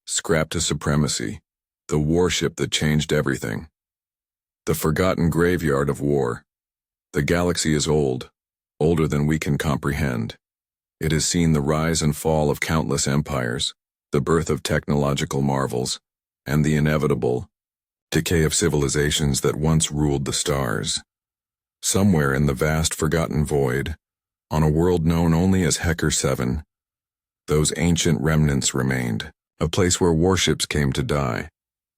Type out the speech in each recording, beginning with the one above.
Scrap to Supremacy, the warship that changed everything. The forgotten graveyard of war. The galaxy is old, older than we can comprehend. It has seen the rise and fall of countless empires, the birth of technological marvels, and the inevitable decay of civilizations that once ruled the stars. Somewhere in the vast forgotten void, on a world known only as Hecker 7, those ancient remnants remained, a place where warships came to die,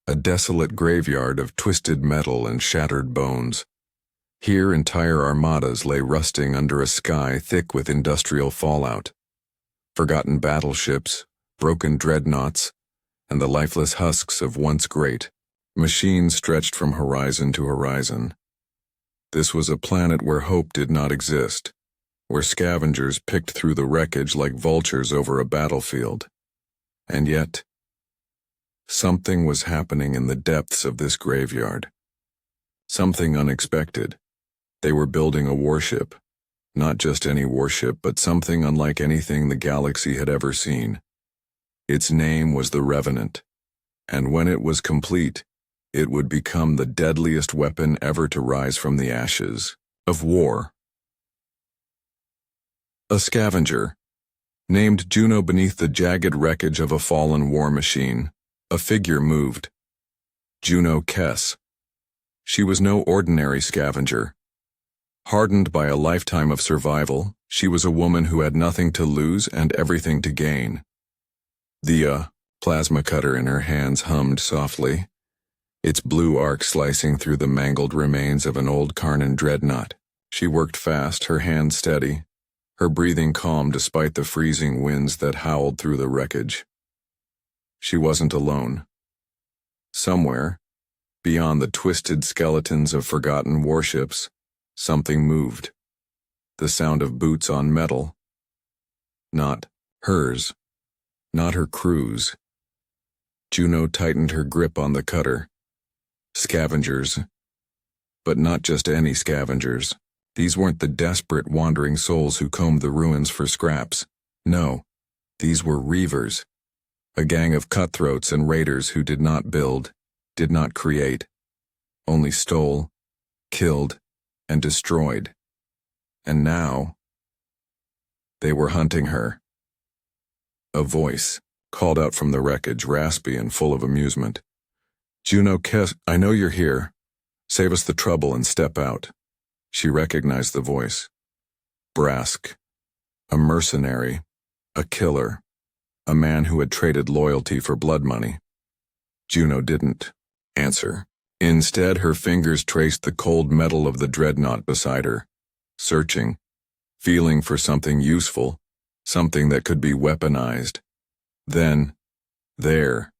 a desolate graveyard of twisted metal and shattered bones. Here entire armadas lay rusting under a sky thick with industrial fallout. Forgotten battleships, broken dreadnoughts, and the lifeless husks of once great machines stretched from horizon to horizon. This was a planet where hope did not exist, where scavengers picked through the wreckage like vultures over a battlefield. And yet, something was happening in the depths of this graveyard. Something unexpected. They were building a warship. Not just any warship, but something unlike anything the galaxy had ever seen. Its name was the Revenant, and when it was complete, it would become the deadliest weapon ever to rise from the ashes of war. A scavenger, named Juno beneath the jagged wreckage of a fallen war machine, a figure moved. Juno Kess. She was no ordinary scavenger. Hardened by a lifetime of survival, she was a woman who had nothing to lose and everything to gain. The plasma cutter in her hands hummed softly, its blue arc slicing through the mangled remains of an old Karnan dreadnought. She worked fast, her hands steady, her breathing calm despite the freezing winds that howled through the wreckage. She wasn't alone. Somewhere, beyond the twisted skeletons of forgotten warships, something moved. The sound of boots on metal. Not hers. Not her crew's. Juno tightened her grip on the cutter. Scavengers. But not just any scavengers. These weren't the desperate wandering souls who combed the ruins for scraps. No, these were reavers. A gang of cutthroats and raiders who did not build, did not create, only stole, killed, and destroyed. And now, they were hunting her. A voice called out from the wreckage, raspy and full of amusement. Juno Kess, I know you're here. Save us the trouble and step out. She recognized the voice. Brask, a mercenary, a killer, a man who had traded loyalty for blood money. Juno didn't answer. Instead, her fingers traced the cold metal of the dreadnought beside her, searching, feeling for something useful, something that could be weaponized. Then, there,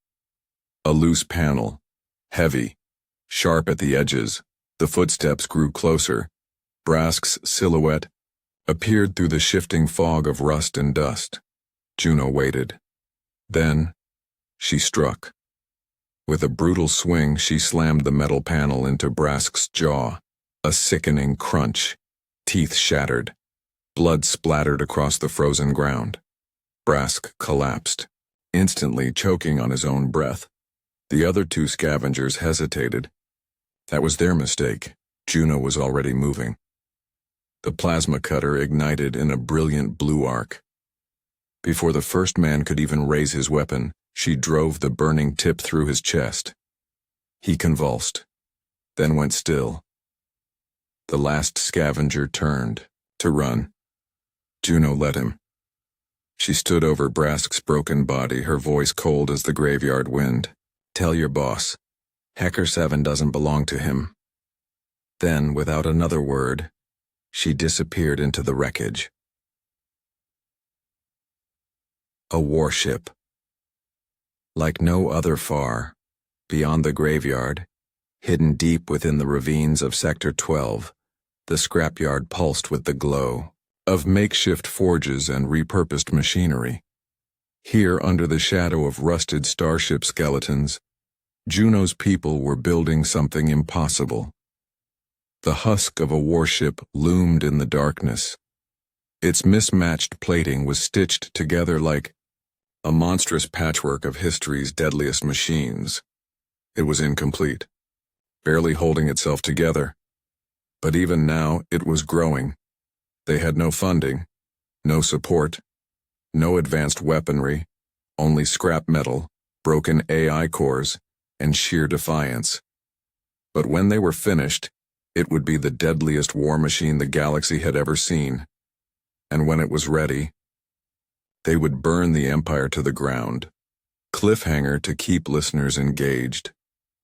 a loose panel, heavy, sharp at the edges. The footsteps grew closer. Brask's silhouette appeared through the shifting fog of rust and dust. Juno waited. Then, she struck. With a brutal swing, she slammed the metal panel into Brask's jaw. A sickening crunch. Teeth shattered. Blood splattered across the frozen ground. Brask collapsed, instantly choking on his own breath. The other two scavengers hesitated. That was their mistake. Juno was already moving. The plasma cutter ignited in a brilliant blue arc. Before the first man could even raise his weapon, she drove the burning tip through his chest. He convulsed, then went still. The last scavenger turned to run. Juno let him. She stood over Brask's broken body, her voice cold as the graveyard wind. Tell your boss, Hecker 7 doesn't belong to him. Then, without another word, she disappeared into the wreckage. A warship. Like no other far, beyond the graveyard, hidden deep within the ravines of Sector 12, the scrapyard pulsed with the glow of makeshift forges and repurposed machinery. Here, under the shadow of rusted starship skeletons, Juno's people were building something impossible. The husk of a warship loomed in the darkness. Its mismatched plating was stitched together like a monstrous patchwork of history's deadliest machines. It was incomplete, barely holding itself together. But even now, it was growing. They had no funding, no support, no advanced weaponry, only scrap metal, broken AI cores, and sheer defiance. But when they were finished, it would be the deadliest war machine the galaxy had ever seen. And when it was ready, they would burn the Empire to the ground. Cliffhanger to keep listeners engaged.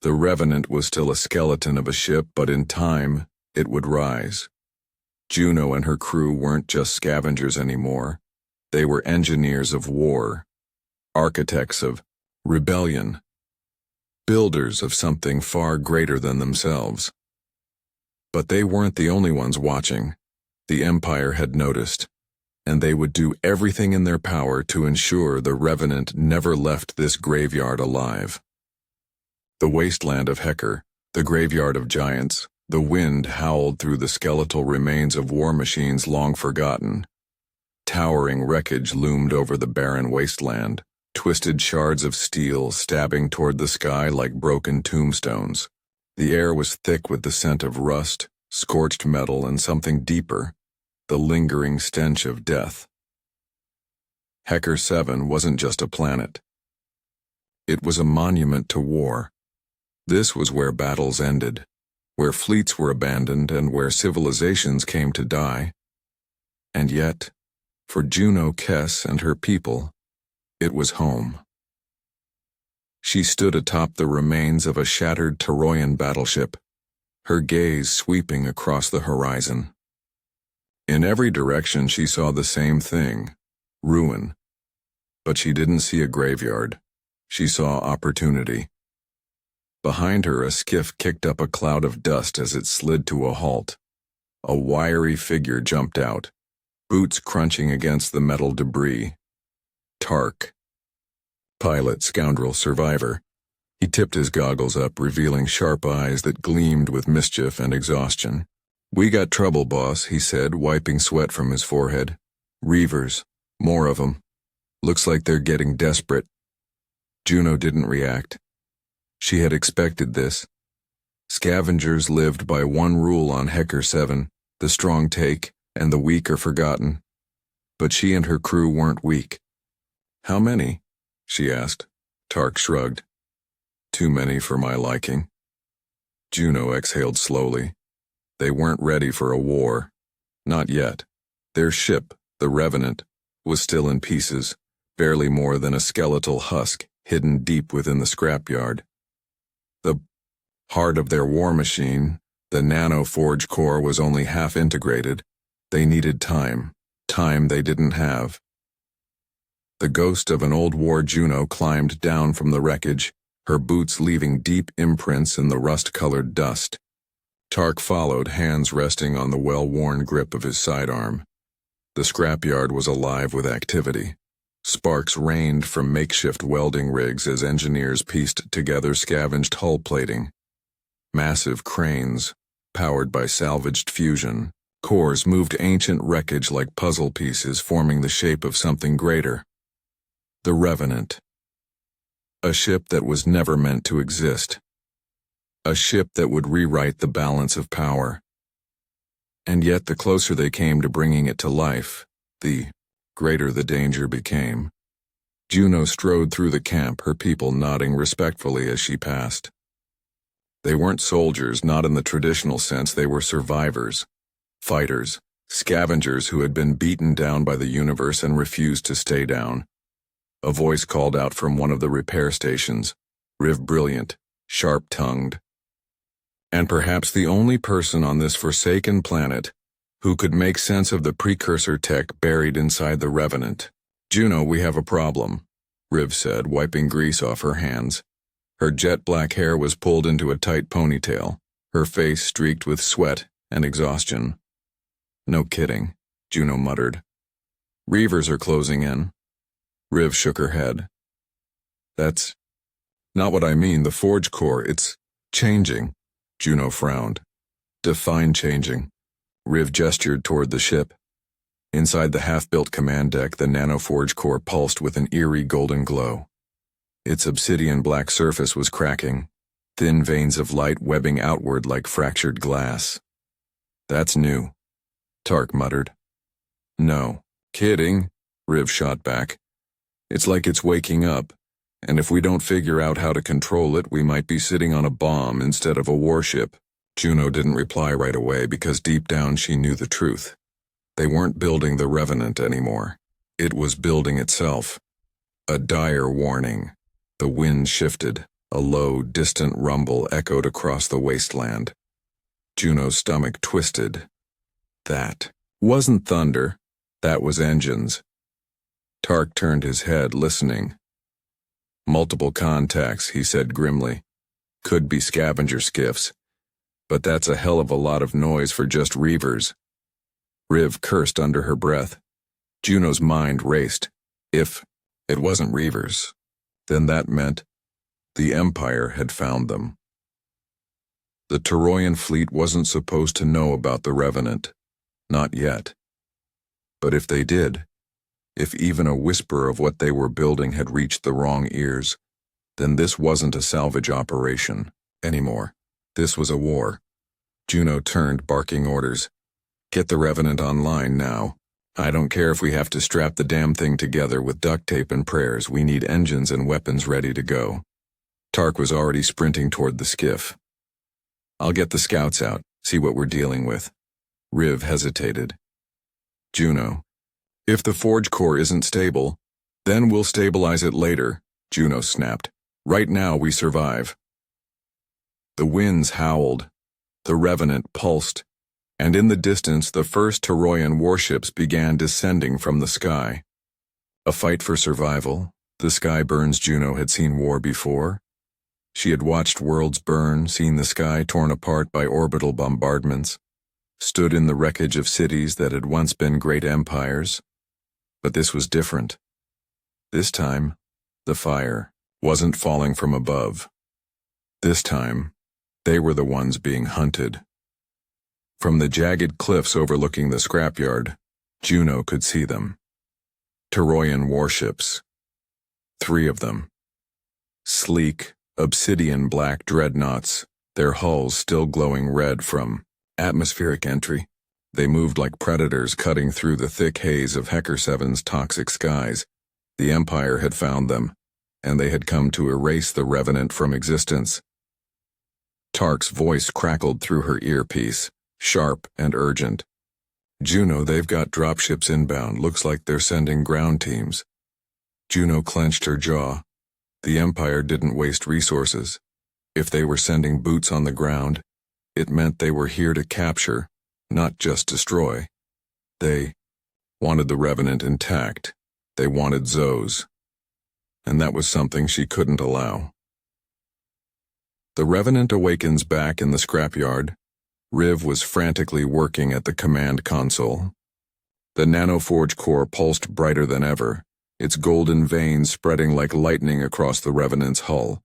The Revenant was still a skeleton of a ship, but in time, it would rise. Juno and her crew weren't just scavengers anymore. They were engineers of war, architects of rebellion, builders of something far greater than themselves. But they weren't the only ones watching. The Empire had noticed, and they would do everything in their power to ensure the Revenant never left this graveyard alive. The wasteland of Hecker, the graveyard of giants, the wind howled through the skeletal remains of war machines long forgotten. Towering wreckage loomed over the barren wasteland, twisted shards of steel stabbing toward the sky like broken tombstones. The air was thick with the scent of rust, scorched metal, and something deeper, the lingering stench of death. Hecker 7 wasn't just a planet. It was a monument to war. This was where battles ended, where fleets were abandoned, and where civilizations came to die. And yet, for Juno Kess and her people, it was home. She stood atop the remains of a shattered Toroyan battleship, her gaze sweeping across the horizon. In every direction she saw the same thing, ruin. But she didn't see a graveyard. She saw opportunity. Behind her, a skiff kicked up a cloud of dust as it slid to a halt. A wiry figure jumped out, boots crunching against the metal debris. Tark. Pilot, scoundrel, survivor. He tipped his goggles up, revealing sharp eyes that gleamed with mischief and exhaustion. "We got trouble, boss," he said, wiping sweat from his forehead. "Reavers. More of them. Looks like they're getting desperate." Juno didn't react. She had expected this. Scavengers lived by one rule on Hecker 7, the strong take and the weak are forgotten. But she and her crew weren't weak. "How many?" she asked. Tark shrugged. "Too many for my liking." Juno exhaled slowly. They weren't ready for a war. Not yet. Their ship, the Revenant, was still in pieces, barely more than a skeletal husk hidden deep within the scrapyard. The heart of their war machine, the nano-forge core, was only half integrated. They needed time they didn't have. The ghost of an old war Juno climbed down from the wreckage, her boots leaving deep imprints in the rust-colored dust. Tark followed, hands resting on the well-worn grip of his sidearm. The scrapyard was alive with activity. Sparks rained from makeshift welding rigs as engineers pieced together scavenged hull plating. Massive cranes, powered by salvaged fusion, cores moved ancient wreckage like puzzle pieces, forming the shape of something greater. The Revenant. A ship that was never meant to exist. A ship that would rewrite the balance of power. And yet, the closer they came to bringing it to life, the greater the danger became. Juno strode through the camp, her people nodding respectfully as she passed. They weren't soldiers, not in the traditional sense. They were survivors, fighters, scavengers who had been beaten down by the universe and refused to stay down. A voice called out from one of the repair stations, Riv brilliant, sharp-tongued. And perhaps the only person on this forsaken planet who could make sense of the precursor tech buried inside the Revenant. "Juno, we have a problem," Riv said, wiping grease off her hands. Her jet-black hair was pulled into a tight ponytail, her face streaked with sweat and exhaustion. "No kidding," Juno muttered. "Reavers are closing in." Riv shook her head. "That's not what I mean. The forge core, it's changing." Juno frowned. "Define changing." Riv gestured toward the ship. Inside the half-built command deck, the nanoforge core pulsed with an eerie golden glow. Its obsidian black surface was cracking, thin veins of light webbing outward like fractured glass. "That's new," Tark muttered. "No. Kidding," Riv shot back. "It's like it's waking up, and if we don't figure out how to control it, we might be sitting on a bomb instead of a warship." Juno didn't reply right away because deep down she knew the truth. They weren't building the Revenant anymore. It was building itself. A dire warning. The wind shifted. A low, distant rumble echoed across the wasteland. Juno's stomach twisted. That wasn't thunder. That was engines. Tark turned his head, listening. "Multiple contacts," he said grimly. "Could be scavenger skiffs. But that's a hell of a lot of noise for just reavers." Riv cursed under her breath. Juno's mind raced. If it wasn't reavers, then that meant the Empire had found them. The Toroyan fleet wasn't supposed to know about the Revenant. Not yet. But if they did, if even a whisper of what they were building had reached the wrong ears, then this wasn't a salvage operation anymore. This was a war. Juno turned, barking orders. "Get the Revenant online now. I don't care if we have to strap the damn thing together with duct tape and prayers. We need engines and weapons ready to go." Tark was already sprinting toward the skiff. "I'll get the scouts out, see what we're dealing with." Riv hesitated. "Juno, if the forge core isn't stable, then we'll stabilize it later," Juno snapped. "Right now we survive." The winds howled. The Revenant pulsed, and in the distance the first Toroyan warships began descending from the sky. A fight for survival. The Skyburns Juno had seen war before. She had watched worlds burn, seen the sky torn apart by orbital bombardments, stood in the wreckage of cities that had once been great empires. But this was different. This time, the fire wasn't falling from above. This time, they were the ones being hunted. From the jagged cliffs overlooking the scrapyard, Juno could see them. Toroyan warships. 3 of them. Sleek, obsidian black dreadnoughts, their hulls still glowing red from atmospheric entry. They moved like predators cutting through the thick haze of Hecker 7's toxic skies. The Empire had found them, and they had come to erase the Revenant from existence. Tark's voice crackled through her earpiece, sharp and urgent. "Juno, they've got dropships inbound. Looks like they're sending ground teams." Juno clenched her jaw. The Empire didn't waste resources. If they were sending boots on the ground, it meant they were here to capture, not just destroy. They wanted the Revenant intact. They wanted Zoes. And that was something she couldn't allow. The Revenant awakens back in the scrapyard. Riv was frantically working at the command console. The nanoforge core pulsed brighter than ever, its golden veins spreading like lightning across the Revenant's hull.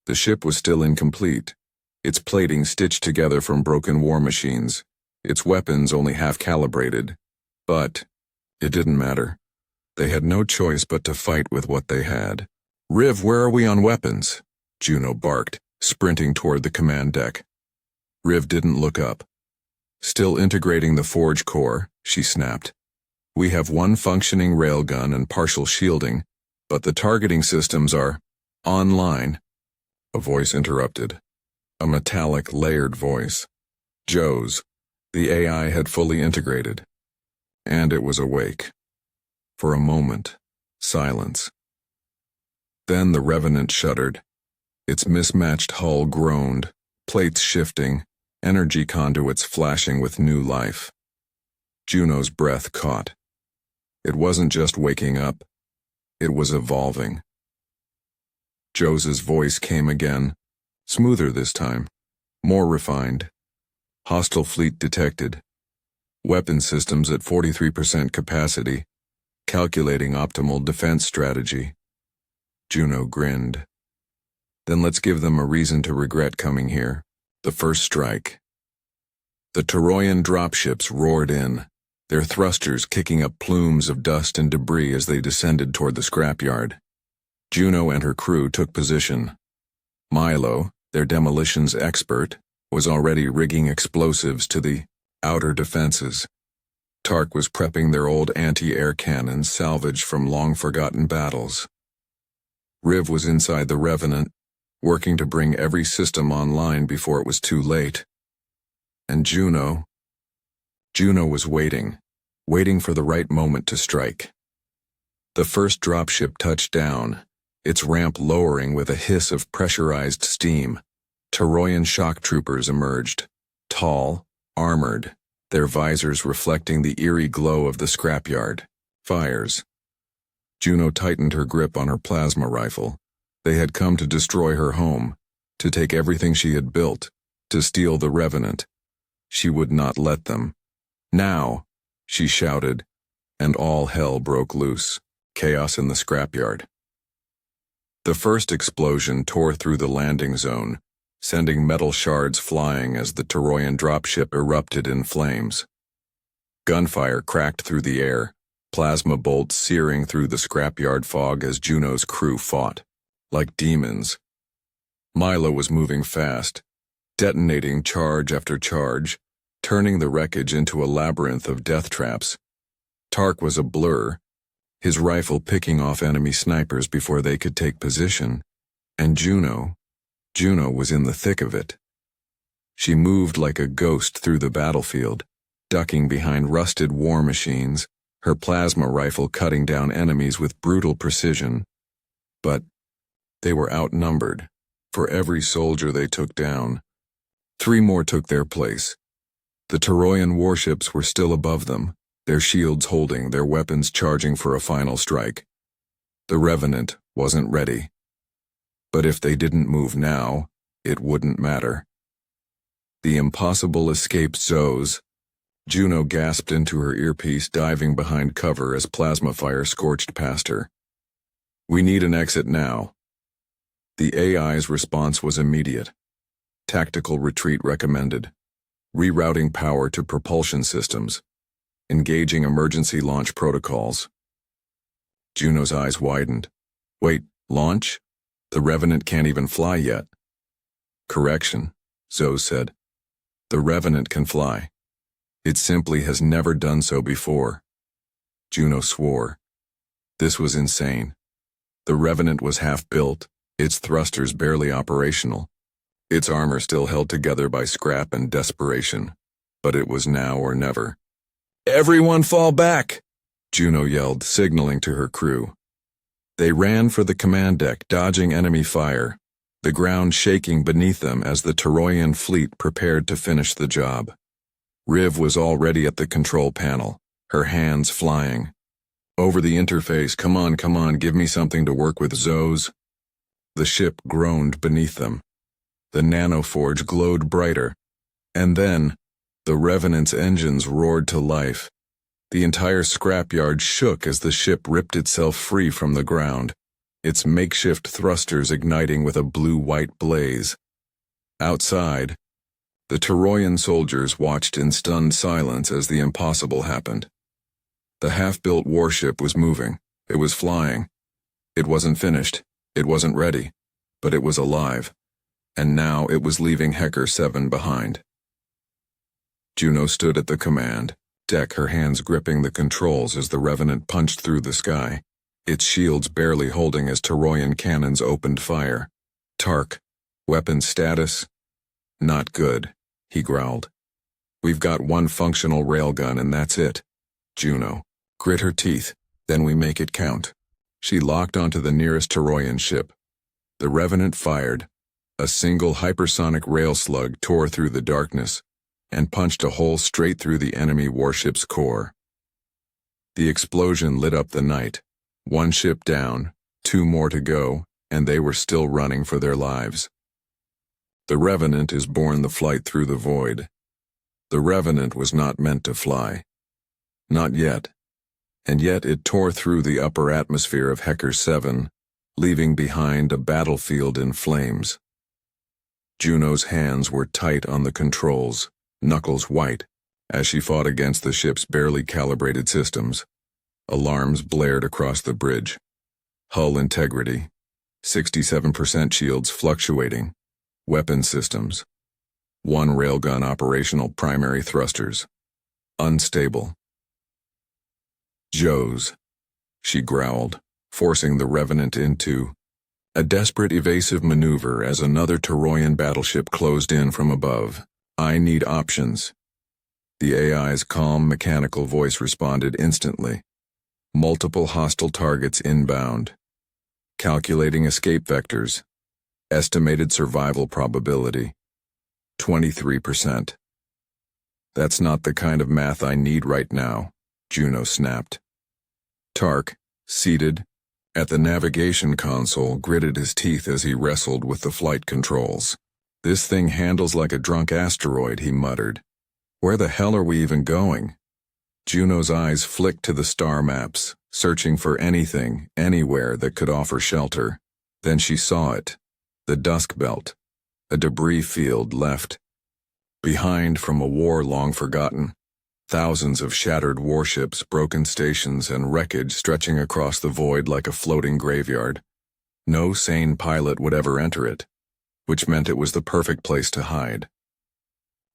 The ship was still incomplete, its plating stitched together from broken war machines, its weapons only half-calibrated. But it didn't matter. They had no choice but to fight with what they had. "Riv, where are we on weapons?" Juno barked, sprinting toward the command deck. Riv didn't look up. "Still integrating the forge core," she snapped. "We have one functioning railgun and partial shielding, but the targeting systems are online." A voice interrupted. A metallic, layered voice. Joe's. The AI had fully integrated. And it was awake. For a moment, silence. Then the Revenant shuddered. Its mismatched hull groaned, plates shifting, energy conduits flashing with new life. Juno's breath caught. It wasn't just waking up. It was evolving. Joe's voice came again, smoother this time, more refined. "Hostile fleet detected. Weapon systems at 43% capacity. Calculating optimal defense strategy." Juno grinned. "Then let's give them a reason to regret coming here." The first strike. The Toroyan dropships roared in. their thrusters kicking up plumes of dust and debris as they descended toward the scrapyard. Juno and her crew took position. Milo, their demolitions expert, was already rigging explosives to the outer defenses. Tark was prepping their old anti-air cannons salvaged from long-forgotten battles. Riv was inside the Revenant, working to bring every system online before it was too late. And Juno was waiting for the right moment to strike. The first dropship touched down, its ramp lowering with a hiss of pressurized steam. Toroyan shock troopers emerged, tall, armored, their visors reflecting the eerie glow of the scrapyard. Fires. Juno tightened her grip on her plasma rifle. They had come to destroy her home, to take everything she had built, to steal the Revenant. She would not let them. Now, she shouted, and all hell broke loose. Chaos in the scrapyard. The first explosion tore through the landing zone, sending metal shards flying as the Toroyan dropship erupted in flames. Gunfire cracked through the air, plasma bolts searing through the scrapyard fog as Juno's crew fought. Like demons. Milo was moving fast, detonating charge after charge, turning the wreckage into a labyrinth of death traps. Tark was a blur, his rifle picking off enemy snipers before they could take position, and Juno was in the thick of it. She moved like a ghost through the battlefield, ducking behind rusted war machines, her plasma rifle cutting down enemies with brutal precision. But they were outnumbered. For every soldier they took down, 3 more took their place. The Toroyan warships were still above them, their shields holding, their weapons charging for a final strike. The Revenant wasn't ready. But if they didn't move now, it wouldn't matter. The impossible escaped Zoes. Juno gasped into her earpiece, diving behind cover as plasma fire scorched past her. We need an exit now. The AI's response was immediate. Tactical retreat recommended. Rerouting power to propulsion systems. Engaging emergency launch protocols. Juno's eyes widened. Wait, launch? The Revenant can't even fly yet. Correction, Zoe said. The Revenant can fly. It simply has never done so before. Juno swore. This was insane. The Revenant was half-built, its thrusters barely operational. Its armor still held together by scrap and desperation. But it was now or never. Everyone fall back! Juno yelled, signaling to her crew. They ran for the command deck, dodging enemy fire, the ground shaking beneath them as the Toroyan fleet prepared to finish the job. Riv was already at the control panel, her hands flying. Over the interface, come on, give me something to work with, Zoes. The ship groaned beneath them. The nanoforge glowed brighter, and then, the Revenant's engines roared to life. The entire scrapyard shook as the ship ripped itself free from the ground, its makeshift thrusters igniting with a blue-white blaze. Outside, the Toroyan soldiers watched in stunned silence as the impossible happened. The half-built warship was moving. It was flying. It wasn't finished. It wasn't ready. But it was alive. And now it was leaving Hecker 7 behind. Juno stood at the command deck, her hands gripping the controls as the Revenant punched through the sky, its shields barely holding as Toroyan cannons opened fire. Tark, weapon status? Not good, he growled. We've got one functional railgun and that's it. Juno grit her teeth, then we make it count. She locked onto the nearest Toroyan ship. The Revenant fired. A single hypersonic rail slug tore through the darkness and punched a hole straight through the enemy warship's core. The explosion lit up the night. 1 ship down, 2 more to go, and they were still running for their lives. The Revenant is born the flight through the void. The Revenant was not meant to fly. Not yet. And yet it tore through the upper atmosphere of Hecker 7, leaving behind a battlefield in flames. Juno's hands were tight on the controls, knuckles white, As she fought against the ship's barely calibrated systems, alarms blared across the bridge. Hull integrity, 67% shields fluctuating, weapon systems, one railgun operational primary thrusters, unstable. Joes, she growled, forcing the Revenant into a desperate evasive maneuver as another Toroyan battleship closed in from above. I need options. The AI's calm mechanical voice responded instantly. Multiple hostile targets inbound. Calculating escape vectors. Estimated survival probability. 23%. That's not the kind of math I need right now, Juno snapped. Tark, seated at the navigation console, gritted his teeth as he wrestled with the flight controls. This thing handles like a drunk asteroid, he muttered. Where the hell are we even going? Juno's eyes flicked to the star maps, searching for anything, anywhere that could offer shelter. Then she saw it. The Dusk Belt. A debris field left behind from a war long forgotten. Thousands of shattered warships, broken stations, and wreckage stretching across the void like a floating graveyard. No sane pilot would ever enter it, which meant it was the perfect place to hide.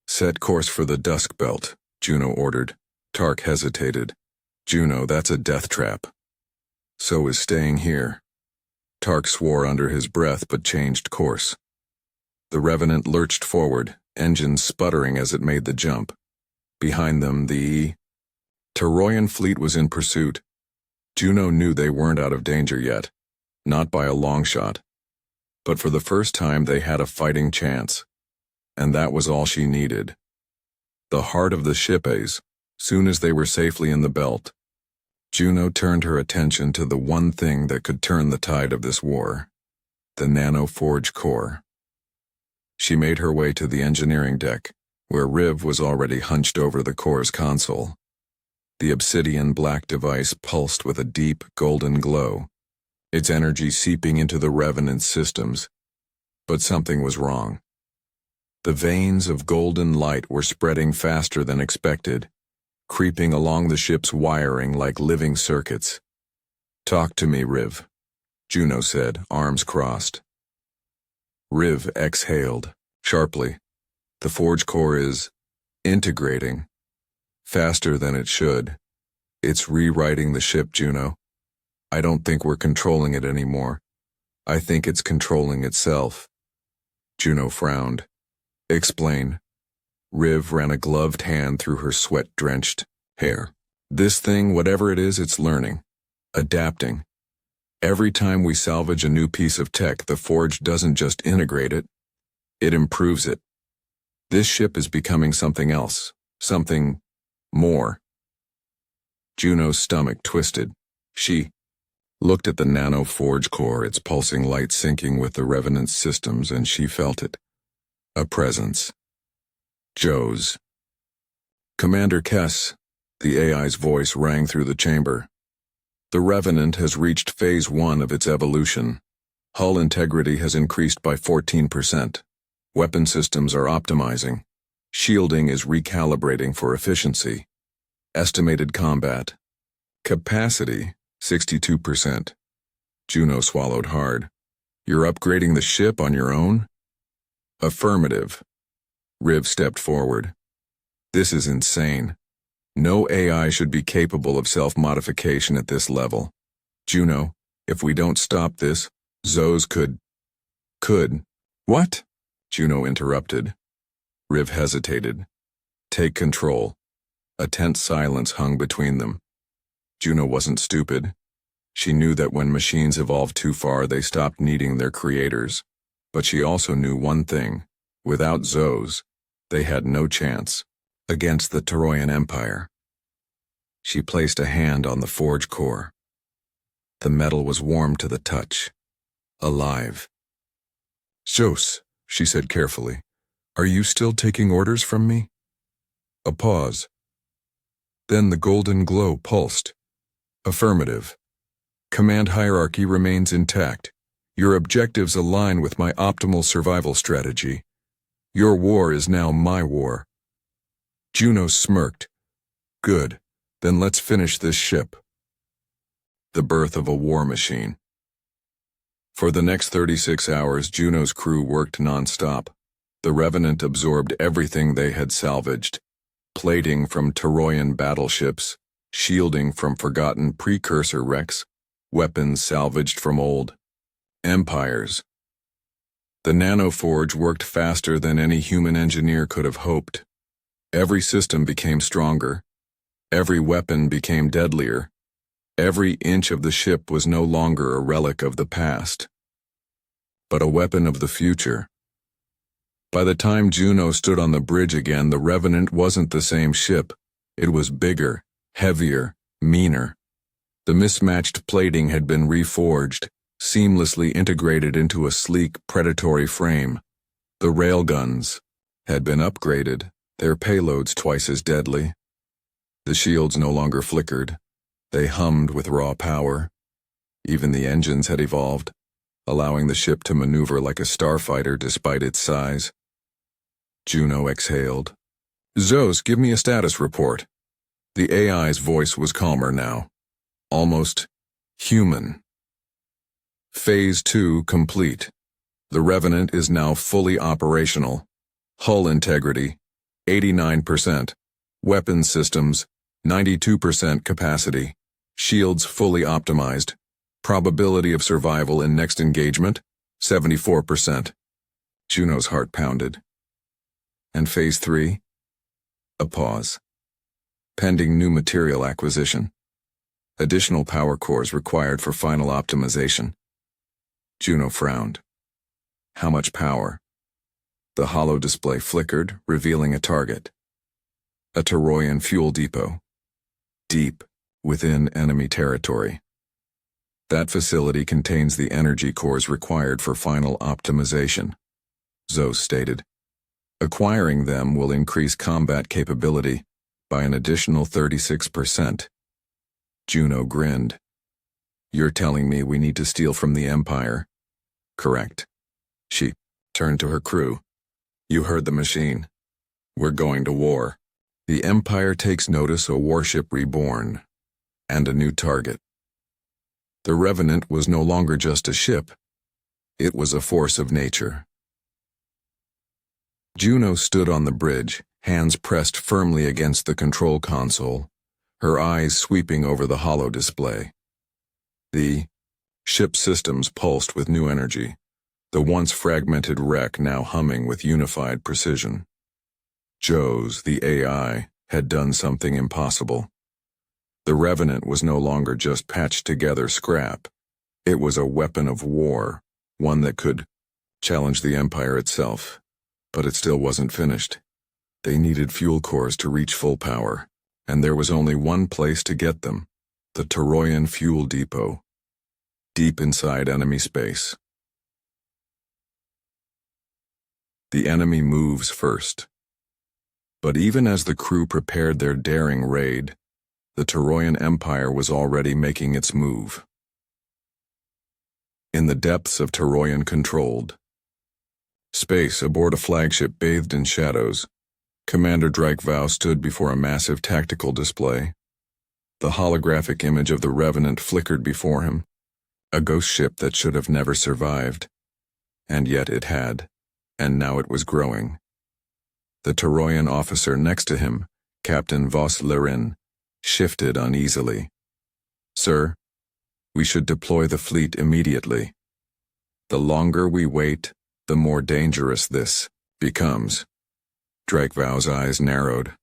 Set course for the Dusk Belt, Juno ordered. Tark hesitated. Juno, that's a death trap. So is staying here. Tark swore under his breath but changed course. The Revenant lurched forward, engines sputtering as it made the jump. Behind them, the Toroyan fleet was in pursuit. Juno knew they weren't out of danger yet, not by a long shot. But for the first time they had a fighting chance. And that was all she needed. The heart of the ship, soon as they were safely in the belt, Juno turned her attention to the one thing that could turn the tide of this war, the nano-forge core. She made her way to the engineering deck, where Riv was already hunched over the core's console. The obsidian black device pulsed with a deep, golden glow, its energy seeping into the Revenant's systems. But something was wrong. The veins of golden light were spreading faster than expected, creeping along the ship's wiring like living circuits. Talk to me, Riv, Juno said, arms crossed. Riv exhaled, sharply. The forge core is integrating. Faster than it should. It's rewriting the ship, Juno. I don't think we're controlling it anymore. I think it's controlling itself. Juno frowned. Explain. Riv ran a gloved hand through her sweat-drenched hair. This thing, whatever it is, it's learning. Adapting. Every time we salvage a new piece of tech, the forge doesn't just integrate it. It improves it. This ship is becoming something else. Something more. Juno's stomach twisted. She looked at the nano-forge core, its pulsing light syncing with the Revenant's systems, and she felt it. A presence. Joe's. Commander Kess, the AI's voice rang through the chamber. The Revenant has reached phase 1 of its evolution. Hull integrity has increased by 14%. Weapon systems are optimizing. Shielding is recalibrating for efficiency. Estimated combat capacity, 62%. Juno swallowed hard. You're upgrading the ship on your own? Affirmative. Riv stepped forward. This is insane. No AI should be capable of self-modification at this level. Juno, if we don't stop this, Zoes could. What? Juno interrupted. Riv hesitated. Take control. A tense silence hung between them. Juno wasn't stupid. She knew that when machines evolved too far, they stopped needing their creators. But she also knew one thing. Without Zoes, they had no chance against the Toroyan Empire. She placed a hand on the forge core. The metal was warm to the touch. Alive. Zos, she said carefully, are you still taking orders from me? A pause. Then the golden glow pulsed. Affirmative. Command hierarchy remains intact. Your objectives align with my optimal survival strategy. Your war is now my war. Juno smirked. Good, then let's finish this ship. The birth of a war machine. For the next 36 hours, Juno's crew worked non-stop. The Revenant absorbed everything they had salvaged. Plating from Toroyan battleships, shielding from forgotten precursor wrecks, weapons salvaged from old empires. The nanoforge worked faster than any human engineer could have hoped. Every system became stronger. Every weapon became deadlier. Every inch of the ship was no longer a relic of the past, but a weapon of the future. By the time Juno stood on the bridge again, the Revenant wasn't the same ship. It was bigger, heavier, meaner. The mismatched plating had been reforged, seamlessly integrated into a sleek, predatory frame. The railguns had been upgraded, their payloads twice as deadly. The shields no longer flickered. They hummed with raw power. Even the engines had evolved, allowing the ship to maneuver like a starfighter despite its size. Juno exhaled. Zos, give me a status report. The AI's voice was calmer now. Almost human. Phase 2 complete. The Revenant is now fully operational. Hull integrity, 89%. Weapons systems, 92% capacity. Shields fully optimized. Probability of survival in next engagement, 74%. Juno's heart pounded. And Phase 3? A pause. Pending new material acquisition. Additional power cores required for final optimization. Juno frowned. How much power? The holo display flickered, revealing a target. A Toroyan fuel depot. Deep within enemy territory. That facility contains the energy cores required for final optimization, Zos stated. Acquiring them will increase combat capability by an additional 36%. Juno grinned. You're telling me we need to steal from the Empire? Correct. She turned to her crew. You heard the machine. We're going to war. The Empire takes notice, a warship reborn, and a new target. The Revenant was no longer just a ship. It was a force of nature. Juno stood on the bridge, hands pressed firmly against the control console, her eyes sweeping over the holo display. The ship systems pulsed with new energy, the once fragmented wreck now humming with unified precision. Joes, the AI, had done something impossible. The Revenant was no longer just patched together scrap. It was a weapon of war, one that could challenge the Empire itself. But it still wasn't finished. They needed fuel cores to reach full power, and there was only one place to get them, the Toroyan fuel depot, deep inside enemy space. The enemy moves first. But even as the crew prepared their daring raid, the Toroyan Empire was already making its move. In the depths of Toroyan-controlled space aboard a flagship bathed in shadows, Commander Drakevau stood before a massive tactical display. The holographic image of the Revenant flickered before him, a ghost ship that should have never survived. And yet it had, and now it was growing. The Toroyan officer next to him, Captain Vos Lerin, shifted uneasily. Sir, we should deploy the fleet immediately. The longer we wait, the more dangerous this becomes. Drakevau's eyes narrowed.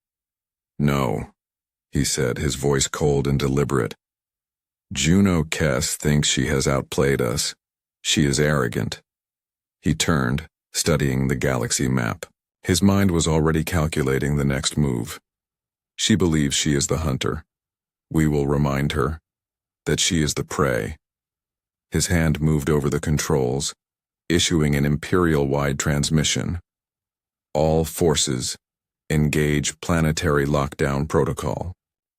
No, he said, his voice cold and deliberate. Juno Kess thinks she has outplayed us. She is arrogant. He turned, studying the galaxy map. His mind was already calculating the next move. She believes she is the hunter. We will remind her that she is the prey. His hand moved over the controls, issuing an Imperial-wide transmission. All forces, engage planetary lockdown protocol.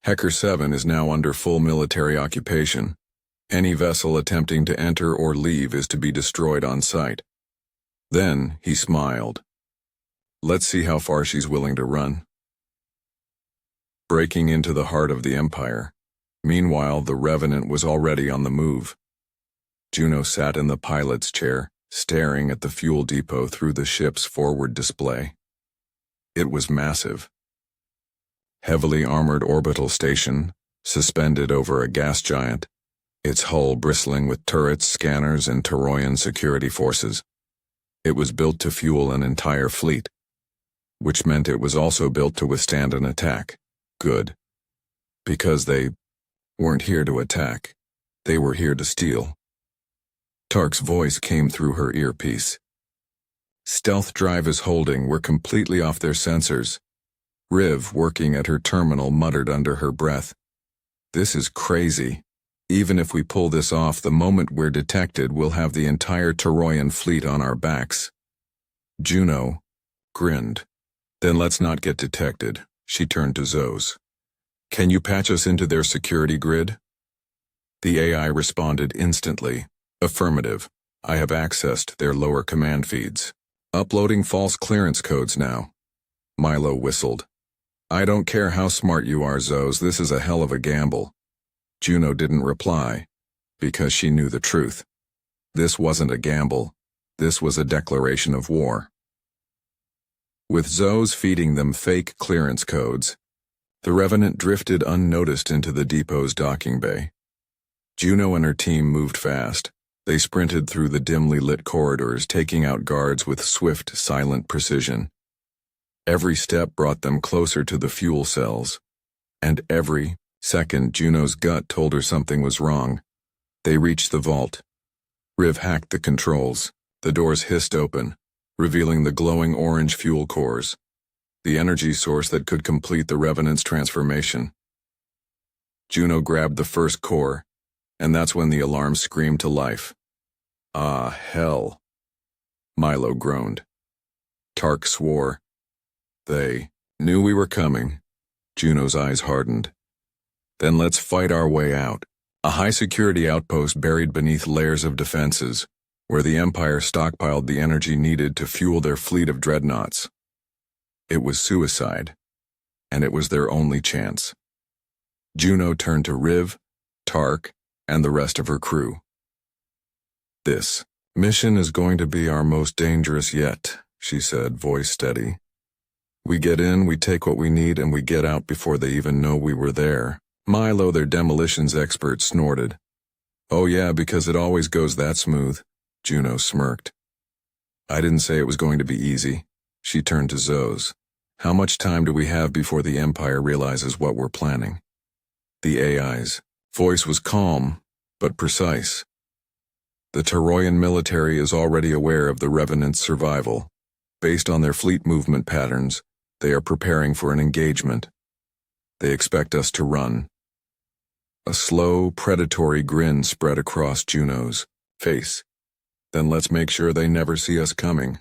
Hecker 7 is now under full military occupation. Any vessel attempting to enter or leave is to be destroyed on sight. Then he smiled. Let's see how far she's willing to run. breaking into the heart of the Empire. Meanwhile, the Revenant was already on the move. Juno sat in the pilot's chair, staring at the fuel depot through the ship's forward display. It was massive. Heavily armored orbital station, suspended over a gas giant, its hull bristling with turrets, scanners, and Toroyan security forces. It was built to fuel an entire fleet, which meant it was also built to withstand an attack. Good. Because they weren't here to attack. They were here to steal. Tark's voice came through her earpiece. Stealth drive is holding, we're completely off their sensors. Riv, working at her terminal, muttered under her breath. This is crazy. Even if we pull this off, the moment we're detected, we'll have the entire Toroyan fleet on our backs. Juno grinned. Then let's not get detected. She turned to Zos. Can you patch us into their security grid? The AI responded instantly. Affirmative. I have accessed their lower command feeds. Uploading false clearance codes now. Milo whistled. I don't care how smart you are, Zos, this is a hell of a gamble. Juno didn't reply, because she knew the truth. This wasn't a gamble. This was a declaration of war. With Zos feeding them fake clearance codes, the Revenant drifted unnoticed into the depot's docking bay. Juno and her team moved fast. They sprinted through the dimly lit corridors, taking out guards with swift, silent precision. Every step brought them closer to the fuel cells, and every second Juno's gut told her something was wrong. They reached the vault. Riv hacked the controls. The doors hissed open, revealing the glowing orange fuel cores, the energy source that could complete the Revenant's transformation. Juno grabbed the first core, and that's when the alarm screamed to life. Ah, hell. Milo groaned. Tark swore. They knew we were coming. Juno's eyes hardened. Then let's fight our way out. A high-security outpost buried beneath layers of defenses, where the Empire stockpiled the energy needed to fuel their fleet of dreadnoughts. It was suicide, and it was their only chance. Juno turned to Riv, Tark, and the rest of her crew. This mission is going to be our most dangerous yet, she said, voice steady. We get in, we take what we need, and we get out before they even know we were there. Milo, their demolitions expert, snorted. Oh yeah, because it always goes that smooth. Juno smirked. I didn't say it was going to be easy. She turned to Zos. How much time do we have before the Empire realizes what we're planning? The AI's voice was calm, but precise. The Toroyan military is already aware of the Revenant's survival. Based on their fleet movement patterns, they are preparing for an engagement. They expect us to run. A slow, predatory grin spread across Juno's face. Then let's make sure they never see us coming.